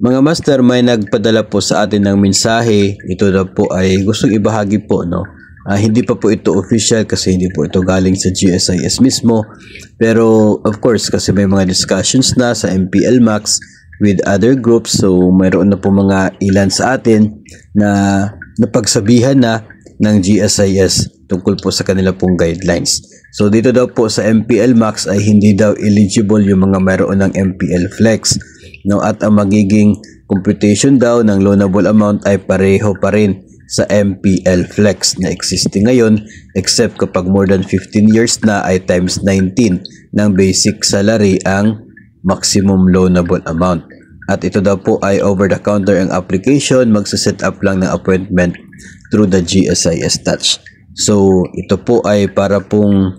Mga master, may nagpadala po sa atin ng mensahe. Ito na po ay gustong ibahagi po, no? Hindi pa po ito official kasi hindi po ito galing sa GSIS mismo. Pero of course, kasi may mga discussions na sa MPL Max with other groups. So mayroon na po mga ilan sa atin na napagsabihan na ng GSIS tungkol po sa kanila pong guidelines. So dito daw po sa MPL Max ay hindi daw eligible yung mga mayroon ng MPL Flex. No, at ang magiging computation daw ng loanable amount ay pareho pa rin sa MPL Flex na existing ngayon, except kapag more than 15 years na ay times 19 ng basic salary ang maximum loanable amount. At ito daw po ay over the counter ang application, magsa-set up lang ng appointment through the GSIS Touch. So ito po ay para pong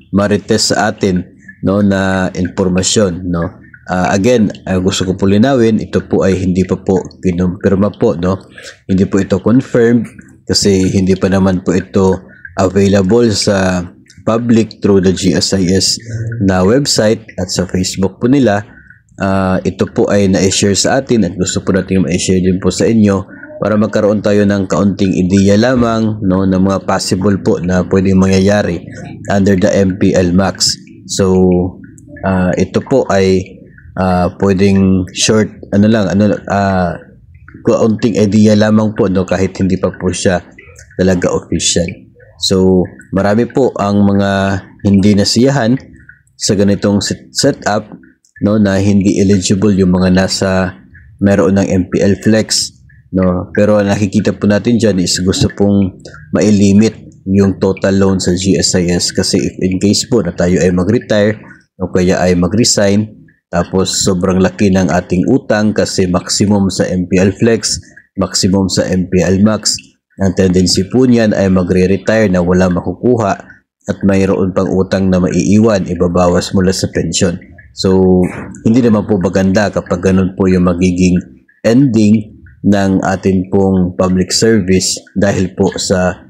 marites sa atin, no, na informasyon, no. Again, gusto ko po linawin, ito po ay hindi pa po kinumpirma po, no? Hindi po ito confirmed kasi hindi pa naman po ito available sa public through the GSIS na website at sa Facebook po nila. Ito po ay na-share sa atin at gusto po natin ma-share din po sa inyo para magkaroon tayo ng kaunting ideya lamang, no, ng mga possible po na pwedeng mangyayari under the MPL Max. So, ito po ay pwedeng short kaunting idea lamang po, no, kahit hindi pa po siya talaga official. So marami po ang mga hindi nasiyahan sa ganitong setup, no, na hindi eligible yung mga nasa meron ng MPL Flex, no, pero nakikita po natin dyan is gusto pong mailimit yung total loan sa GSIS kasi if in case po na tayo ay mag-retire o kaya ay mag-resign, tapos sobrang laki ng ating utang kasi maximum sa MPL Flex, maximum sa MPL Max. Ang tendency po niyan ay magre-retire na wala makukuha at mayroon pang utang na maiiwan, ibabawas mula sa pension. So, hindi naman po maganda kapag ganun po yung magiging ending ng ating pong public service dahil po sa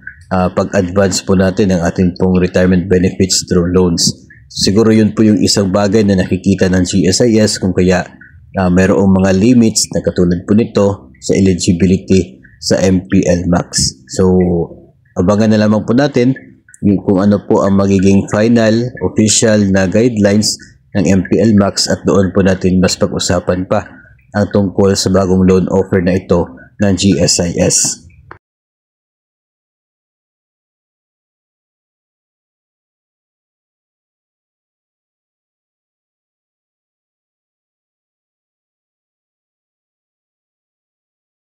pag-advance po natin ng ating pong retirement benefits through loans. Siguro yun po yung isang bagay na nakikita ng GSIS kung kaya mayroong mga limits na katulad po nito sa eligibility sa MPL Max. So, abangan na lamang po natin kung ano po ang magiging final official na guidelines ng MPL Max at doon po natin mas pag-usapan pa ang tungkol sa bagong loan offer na ito ng GSIS.